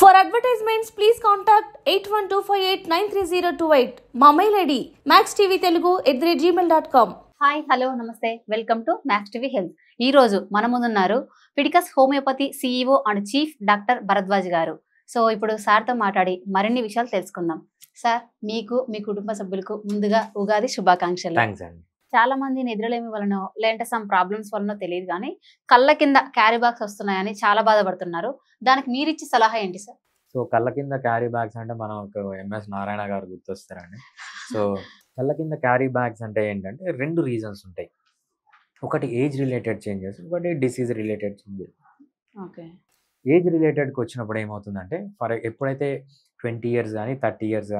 For advertisements, please contact 8125893028. మా mail ID maxtvtelugu@gmail.com. Hi hello namaste welcome to Max TV health. ఈ రోజు మన ముందున్నారు ఫిడికస్ homeopathy CEO and chief doctor Bharadwaj garu. So ఇప్పుడు సార్తో మాట్లాడి మరిన్ని విషయాలు తెలుసుకుందాం. సార్, మీకు మీ కుటుంబ సభ్యులకు ముందుగా ఉగాది శుభాకాంక్షలు. థ్యాంక్స్ అండి. చాలా మంది నిద్రలేమి వలన లేదంటే సమ్ ప్రాబ్లమ్స్ వలన తెలియదు కానీ కళ్ళ కింద క్యారీ బాగ్స్ వస్తున్నాయని చాలా బాధపడుతున్నారు. దానికి మీరిచ్చే సలహా ఏంటి సార్? సో కళ్ళ కింద క్యారీ బ్యాగ్స్ అంటే మనం ఒక ఎంఎస్ నారాయణ గారు గుర్తొస్తారండి. సో కళ్ళ కింద క్యారీ బ్యాగ్స్ అంటే ఏంటంటే రెండు రీజన్స్ ఉంటాయి. ఒకటి ఏజ్ రిలేటెడ్ చేంజెస్, ఒకటి disease related changes. Okay. Age రిలేటెడ్కి వచ్చినప్పుడు ఏమవుతుందంటే ఎప్పుడైతే 20 ఇయర్స్ కానీ 30 ఇయర్స్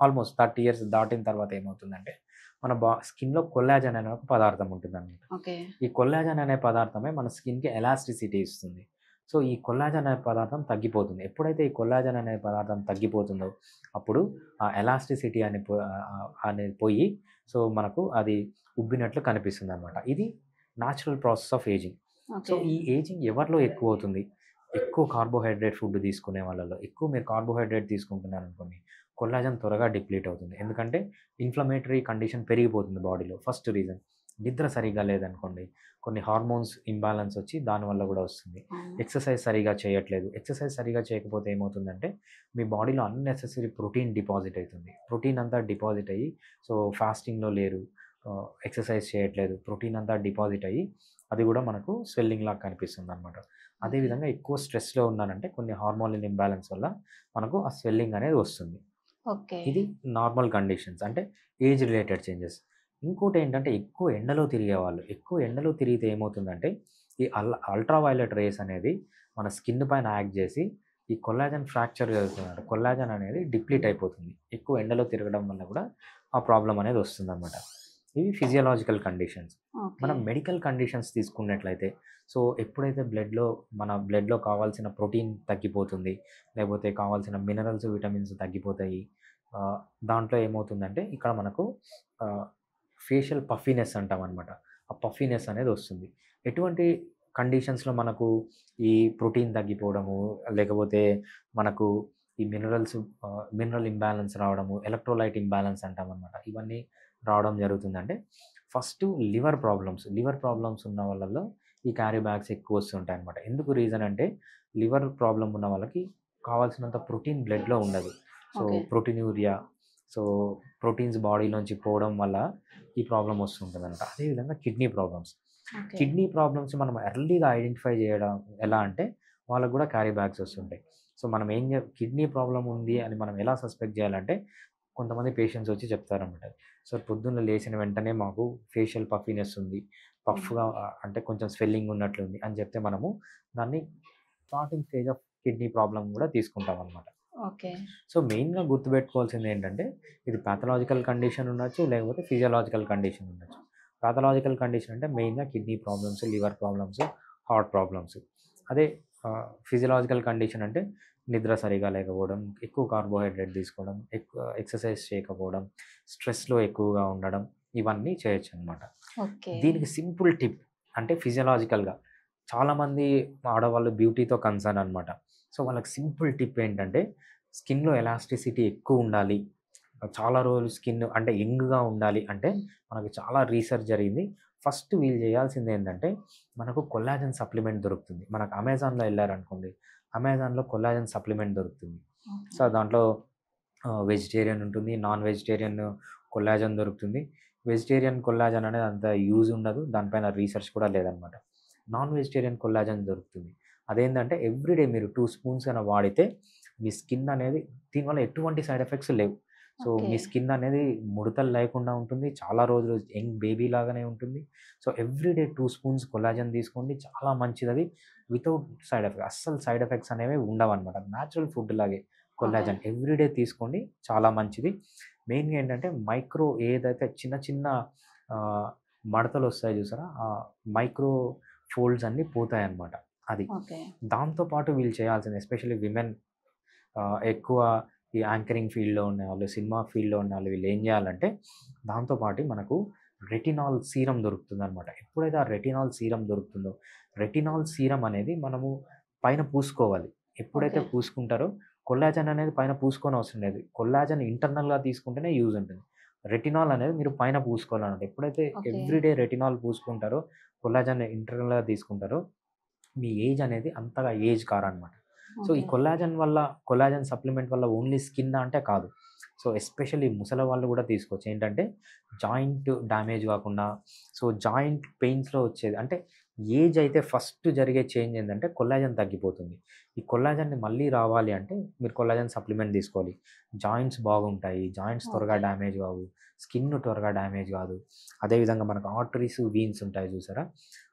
ఆల్మోస్ట్ 30 ఇయర్స్ దాటిన తర్వాత ఏమవుతుందంటే మన స్కిన్లో కొల్లాజన్ అనే ఒక పదార్థం ఉంటుంది అనమాట. ఓకే. ఈ కొల్లాజన్ అనే పదార్థమే మన స్కిన్కి ఎలాస్టిసిటీ ఇస్తుంది. సో ఈ కొల్లాజన్ అనే పదార్థం తగ్గిపోతుంది. ఎప్పుడైతే ఈ కొల్లాజన్ అనే పదార్థం తగ్గిపోతుందో అప్పుడు ఆ ఎలాస్టిసిటీ అనేది పోయి సో మనకు అది ఉబ్బినట్లు కనిపిస్తుంది అనమాట. ఇది natural process of ageing. So ఈ ఏజింగ్ ఎవరిలో ఎక్కువ అవుతుంది? ఎక్కువ కార్బోహైడ్రేట్ ఫుడ్ తీసుకునే వాళ్ళలో. ఎక్కువ మీరు కార్బోహైడ్రేట్ తీసుకుంటున్నారు అనుకోండి, కొల్లాజన్ త్వరగా డిప్లీట్ అవుతుంది. ఎందుకంటే ఇన్ఫ్లమేటరీ కండిషన్ పెరిగిపోతుంది బాడీలో. First reason. నిద్ర సరిగా లేదనుకోండి, కొన్ని హార్మోన్స్ ఇంబ్యాలెన్స్ వచ్చి దానివల్ల కూడా వస్తుంది. ఎక్సర్సైజ్ సరిగా చేయట్లేదు. ఎక్సర్సైజ్ సరిగా చేయకపోతే ఏమవుతుందంటే మీ బాడీలో అన్నెసెసరీ ప్రోటీన్ డిపాజిట్ అవుతుంది. ప్రోటీన్ అంతా డిపాజిట్ అయ్యి సో ఫాస్టింగ్లో లేరు, ఎక్సర్సైజ్ చేయట్లేదు, ప్రోటీన్ అంతా డిపాజిట్ అయ్యి అది కూడా మనకు స్వెల్లింగ్ లాగా కనిపిస్తుంది అనమాట. అదేవిధంగా ఎక్కువ స్ట్రెస్లో ఉన్నారంటే కొన్ని హార్మోనల్ ఇంబ్యాలెన్స్ వల్ల మనకు ఆ స్వెల్లింగ్ అనేది వస్తుంది. ఓకే. ఇది నార్మల్ కండిషన్స్, అంటే ఏజ్ రిలేటెడ్ చేంజెస్. ఇంకోటి ఏంటంటే ఎక్కువ ఎండలో తిరిగే వాళ్ళు. ఎక్కువ ఎండలో తిరిగితే ఏమవుతుందంటే ఈ అల్ట్రావైలెట్ రేస్ అనేది మన స్కిన్ పైన యాక్ట్ చేసి ఈ కొల్లాజన్ ఫ్రాక్చర్ జరుగుతుంది. కొల్లాజన్ అనేది డిప్లీట్ అయిపోతుంది. ఎక్కువ ఎండలో తిరగడం వల్ల కూడా ఆ ప్రాబ్లం అనేది వస్తుంది అనమాట. ఇవి ఫిజియలాజికల్ కండిషన్స్. మనం మెడికల్ కండిషన్స్ తీసుకున్నట్లయితే సో ఎప్పుడైతే మన బ్లడ్లో కావాల్సిన ప్రోటీన్ తగ్గిపోతుంది, లేకపోతే కావాల్సిన మినరల్స్, విటమిన్స్ తగ్గిపోతాయి. దాంట్లో ఏమవుతుందంటే ఇక్కడ మనకు ఫేషియల్ పఫీనెస్ అంటాం అనమాట. ఆ పఫీనెస్ అనేది వస్తుంది. ఎటువంటి కండిషన్స్లో మనకు ఈ ప్రోటీన్ తగ్గిపోవడము, లేకపోతే మనకు ఈ మినరల్ ఇంబ్యాలెన్స్ రావడము, ఎలక్ట్రోలైట్ ఇంబ్యాలెన్స్ అంటాం అనమాట. ఇవన్నీ రావడం జరుగుతుందంటే ఫస్ట్ లివర్ ప్రాబ్లమ్స్ ఉన్న వాళ్ళలో ఈ క్యారీ బ్యాగ్స్ ఎక్కువ వస్తుంటాయి అనమాట. ఎందుకు రీజన్ అంటే లివర్ ప్రాబ్లం ఉన్న వాళ్ళకి కావాల్సినంత ప్రోటీన్ బ్లడ్లో ఉండదు. సో ప్రోటీన్యూరియా, సో ప్రోటీన్స్ బాడీలోంచి పోవడం వల్ల ఈ ప్రాబ్లం వస్తుంటుంది అనమాట. అదేవిధంగా కిడ్నీ ప్రాబ్లమ్స్ మనం ఎర్లీగా ఐడెంటిఫై చేయడం ఎలా అంటే వాళ్ళకు కూడా క్యారీ బ్యాగ్స్ వస్తుంటాయి. సో మనం కిడ్నీ ప్రాబ్లం ఉంది అని మనం ఎలా సస్పెక్ట్ చేయాలంటే కొంతమంది పేషెంట్స్ వచ్చి చెప్తారన్నమాట. సో పొద్దున్న లేచిన వెంటనే మాకు ఫేషియల్ పఫీనెస్ ఉంది, పఫ్గా అంటే కొంచెం స్వెల్లింగ్ ఉన్నట్లుంది అని చెప్తే మనము దాన్ని starting stage of kidney problem కూడా తీసుకుంటాం అనమాట. ఓకే. సో మెయిన్గా గుర్తుపెట్టుకోవాల్సింది ఏంటంటే ఇది ప్యాథలాజికల్ కండిషన్ ఉండొచ్చు, లేకపోతే ఫిజియలాజికల్ కండిషన్ ఉండొచ్చు. ప్యాథలాజికల్ కండిషన్ అంటే మెయిన్గా kidney problems, liver problems, heart problems. అదే ఫిజియలాజికల్ కండిషన్ అంటే నిద్ర సరిగా లేకపోవడం, ఎక్కువ కార్బోహైడ్రేట్ తీసుకోవడం, ఎక్కువ ఎక్సర్సైజ్ చేయకపోవడం, స్ట్రెస్లో ఎక్కువగా ఉండడం, ఇవన్నీ చేయొచ్చు అనమాట. దీనికి సింపుల్ టిప్ అంటే ఫిజియలాజికల్గా చాలామంది ఆడవాళ్ళు బ్యూటీతో కన్సర్న్ అనమాట. సో వాళ్ళకి సింపుల్ టిప్ ఏంటంటే స్కిన్లో ఎలాస్టిసిటీ ఎక్కువ ఉండాలి, చాలా రోజులు స్కిన్ అంటే యంగ్గా ఉండాలి అంటే మనకు చాలా రీసెర్చ్ జరిగింది. ఫస్ట్ వీళ్ళు చేయాల్సింది ఏంటంటే మనకు కొల్లాజన్ సప్లిమెంట్ దొరుకుతుంది. మనకు అమెజాన్లో వెళ్ళారనుకోండి, అమెజాన్లో కొల్లాజన్ సప్లిమెంట్ దొరుకుతుంది. సో దాంట్లో వెజిటేరియన్ ఉంటుంది, నాన్ వెజిటేరియన్ కొల్లాజన్ దొరుకుతుంది. వెజిటేరియన్ కొల్లాజన్ అనేది అంత యూజ్ ఉండదు, దానిపైన రీసెర్చ్ కూడా లేదనమాట. నాన్ వెజిటేరియన్ కొల్లాజన్ దొరుకుతుంది. అదేంటంటే ఎవ్రీడే మీరు 2 స్పూన్స్ అయినా వాడితే మీ స్కిన్ అనేది దీనివల్ల ఎటువంటి సైడ్ ఎఫెక్ట్స్ లేవు. సో మీ స్కిన్ అనేది ముడతలు లేకుండా ఉంటుంది, చాలా రోజులు యంగ్ బేబీ లాగానే ఉంటుంది. సో ఎవ్రీడే 2 స్పూన్స్ కొల్లాజన్ తీసుకోండి, చాలా మంచిది. అది వితౌట్ సైడ్ ఎఫెక్ట్, అస్సలు సైడ్ ఎఫెక్ట్స్ అనేవి ఉండవు అనమాట. న్యాచురల్ ఫుడ్ లాగే కొల్లాజన్ ఎవ్రీడే తీసుకోండి, చాలా మంచిది. మెయిన్గా ఏంటంటే ఏదైతే చిన్న చిన్న మడతలు వస్తాయి చూసారా, ఆ మైక్రో ఫోల్డ్స్ అన్నీ పోతాయి అన్నమాట. అది దాంతోపాటు వీళ్ళు చేయాల్సింది ఎస్పెషల్లీ విమెన్, ఎక్కువ ఈ యాంకరింగ్ ఫీల్డ్లో ఉన్నవాళ్ళు, సినిమా ఫీల్డ్లో ఉన్న వాళ్ళు, వీళ్ళు ఏం చేయాలంటే దాంతోపాటు మనకు రెటినాల్ సీరం దొరుకుతుంది అనమాట. ఎప్పుడైతే ఆ రెటినాల్ సీరం దొరుకుతుందో, రెటినాల్ సీరం అనేది మనము పైన పూసుకోవాలి. ఎప్పుడైతే Okay. పూసుకుంటారో కొల్లాజన్ అనేది పైన పూసుకొని అవసరం లేదు. కొల్లాజన్ ఇంటర్నల్‌గా తీసుకుంటేనే యూజ్ ఉంటుంది. రెటినాల్ అనేది మీరు పైన పూసుకోవాలన్నమాట. ఎప్పుడైతే Okay. ఎవ్రీడే రెటినాల్ పూసుకుంటారో, కొల్లాజన్ ఇంటర్నల్‌గా తీసుకుంటారో, మీ ఏజ్ అనేది అంతగా ఏజ్ కారనమాట. సో, ఈ Okay. కొల్లాజన్ సప్లిమెంట్ వల్ల ఓన్లీ స్కిన్ అంటే కాదు. సో, ఎస్పెషల్లీ ముసలి వాళ్ళు కూడా తీసుకోవచ్చు. ఏంటంటే జాయింట్ డ్యామేజ్ కాకుండా, సో జాయింట్ పెయిన్స్‌లో వచ్చేది అంటే ఏజ్ అయితే ఫస్ట్ జరిగే చేంజ్ ఏందంటే కొల్లాజన్ తగ్గిపోతుంది. ఈ కొల్లాజన్‌ని మళ్ళీ రావాలి అంటే మీరు కొల్లాజన్ సప్లిమెంట్ తీసుకోవాలి. జాయింట్స్ బాగుంటాయి. జాయింట్స్ త్వరగా Okay. డ్యామేజ్ కావు. స్కిన్ త్వరగా డ్యామేజ్ కాదు. అదేవిధంగా మనకు ఆర్టరీస్, వీన్స్ ఉంటాయి చూసారా?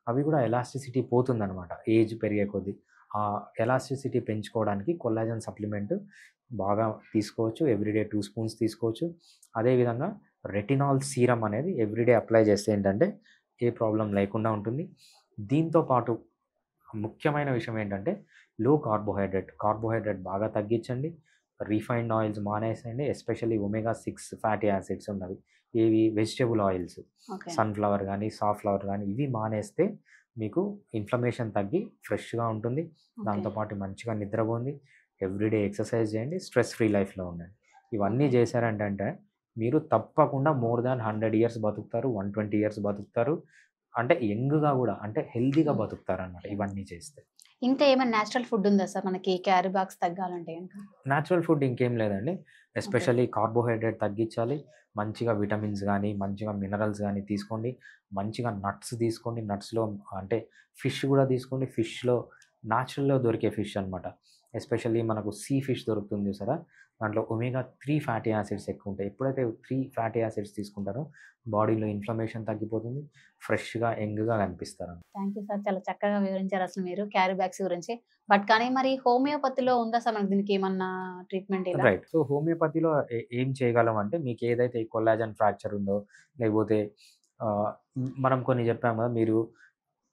అవి కూడా ఎలాస్టిసిటీ పోతుందనమాట ఏజ్ పెరిగే కొద్దీ. ఆ ఎలాస్టిసిటీ పెంచుకోవడానికి కొల్లాజన్ సప్లిమెంట్ బాగా తీసుకోవచ్చు. ఎవ్రీడే 2 స్పూన్స్ తీసుకోవచ్చు. అదేవిధంగా రెటినాల్ సీరమ్ అనేది ఎవ్రీడే అప్లై చేస్తే ఏంటంటే ఏ ప్రాబ్లమ్ లేకుండా ఉంటుంది. దీంతో పాటు ముఖ్యమైన విషయం ఏంటంటే లో కార్బోహైడ్రేట్ బాగా తగ్గించండి. రిఫైన్డ్ ఆయిల్స్ మానేసేయండి. ఎస్పెషల్లీ ఒమేగా 6 ఫ్యాటీ యాసిడ్స్ ఉన్నవి. ఏవి వెజిటబుల్ ఆయిల్స్, Okay. సన్‌ఫ్లవర్ గానీ, సాఫ్లవర్ గానీ ఇవి మానేస్తే మీకు ఇన్‌ఫ్లమేషన్ తగ్గి ఫ్రెష్‌గా ఉంటుంది. దాంతో Okay. పాటు మంచిగా నిద్రపోండి. ఎవ్రీడే ఎక్సర్సైజ్ చేయండి. స్ట్రెస్ ఫ్రీ లైఫ్‌లో ఉండండి. ఇవన్నీ Okay. చేశారంటే మీరు తప్పకుండా మోర్ దాన్ 100 ఇయర్స్ బతుకుతారు. 120 ఇయర్స్ బతుకుతారు. అంటే యంగ్‌గా గూడా అంటే హెల్తీగా Hmm. బతుకుతారనమాట ఇవన్నీ చేస్తే. ఇంకా ఏమైనా నేచురల్ ఫుడ్ ఉందా సార్ మనకి క్యారీ బాక్స్ తగ్గాలంటే గనుక? న్యాచురల్ ఫుడ్ ఇంకేం లేదండి. Okay. ఎస్పెషల్లీ కార్బోహైడ్రేట్ తగ్గించాలి. మంచిగా విటమిన్స్ గానీ, మంచిగా మినరల్స్ గానీ తీసుకోండి. మంచిగా నట్స్ తీసుకోండి. నట్స్‌లో అంటే ఫిష్ గూడా తీసుకోండి. ఫిష్‌లో న్యాచురల్‌గా దొరికే ఫిష్ అనమాట. ఎస్పెషల్లీ మనకు సీ ఫిష్ దొరుకుతుంది చూసారా? దాంట్లో ఒమేగా 3 ఫ్యాటీ యాసిడ్స్ ఎక్కువుంటాయి. ఎప్పుడైతే 3 ఫ్యాటీ యాసిడ్స్ తీసుకుంటారో బాడీలో ఇన్‌ఫ్లమేషన్ తగ్గిపోతుంది. ఫ్రెష్‌గా, యంగ్‌గా కనిపిస్తారు. Thank you sir. చాలా చక్కగా వివరించారు అసలు మీరు క్యారీ బ్యాగ్స్ గురించి. బట్ కానీ మరి హోమియోపతిలో ఉందా సార్ మనకి దీనికి ఏమన్నా ట్రీట్మెంట్ ఇలా? రైట్. సో, హోమియోపతిలో ఏం చేయగలం అంటే మీకు ఏదైతే ఈ కొల్లాజన్ ఫ్రాక్చర్ ఉందో, లేకపోతే మనం కొన్ని చెప్పాము కదా! మీరు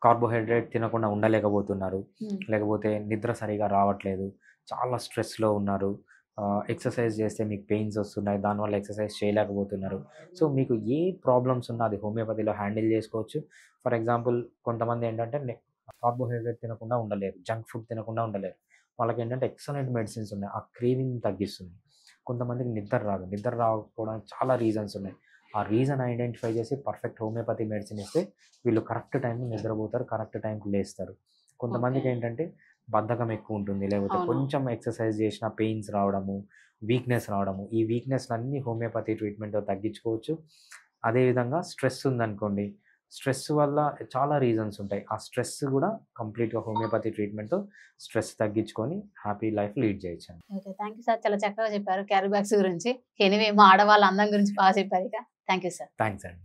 కార్బోహైడ్రేట్ తినకుండా ఉండలేకపోతున్నారు. Hmm. లేకపోతే నిద్ర సరిగ్గా రావట్లేదు. చాలా స్ట్రెస్‌లో ఉన్నారు. ఎక్సర్సైజ్ చేస్తే మీకు పెయిన్స్ వస్తున్నాయి. దానివల్ల ఎక్సర్సైజ్ చేయలేకపోతున్నారు. సో, మీకు ఏ ప్రాబ్లమ్స్ ఉన్నా అది హోమియోపతిలో హ్యాండిల్ చేసుకోవచ్చు. ఫర్ ఎగ్జాంపుల్ కొంతమంది ఏంటంటే కార్బోహైడ్రేట్ తినకుండా ఉండలేరు. జంక్ ఫుడ్ తినకుండా ఉండలేరు. వాళ్ళకేంటంటే ఎక్సలెంట్ మెడిసిన్స్ ఉన్నాయి. ఆ క్రేవింగ్ తగ్గిస్తుంది. కొంతమందికి నిద్ర రాదు. నిద్ర రాకపోవడానికి చాలా రీజన్స్ ఉన్నాయి. ఆ రీజన్ ఐడెంటిఫై చేసి పర్ఫెక్ట్ హోమియోపతి మెడిసిన్ ఇస్తే వీళ్ళు కరెక్ట్ టైంకి నిద్రపోతారు. కరెక్ట్ టైంకి లేస్తారు. కొంతమందికి Okay. ఏంటంటే బద్ధకం ఎక్కువ ఉంటుంది. లేకపోతే అవును. కొంచెం ఎక్సర్సైజ్ చేసినా పెయిన్స్ రావడము, వీక్‌నెస్ రావడము. ఈ వీక్‌నెస్‌లన్నీ హోమియోపతి ట్రీట్మెంట్‌తో తగ్గించుకోవచ్చు. అదేవిధంగా స్ట్రెస్ ఉందనుకోండి. స్ట్రెస్ వల్ల చాలా రీజన్స్ ఉంటాయి. ఆ స్ట్రెస్ కూడా కంప్లీట్‌గా హోమియోపతి ట్రీట్మెంట్‌తో స్ట్రెస్ తగ్గించుకొని హ్యాపీ లైఫ్ లీడ్ చేయొచ్చండి. ఓకే. Thank you sir. చాలా చక్కగా చెప్పారు క్యారీ బ్యాగ్స్ గురించి. ఎనీవే మా ఆడవాళ్ళ అందం గురించి బాగా చెప్పారు ఇక. Thank you sir. థాంక్స్ అండి.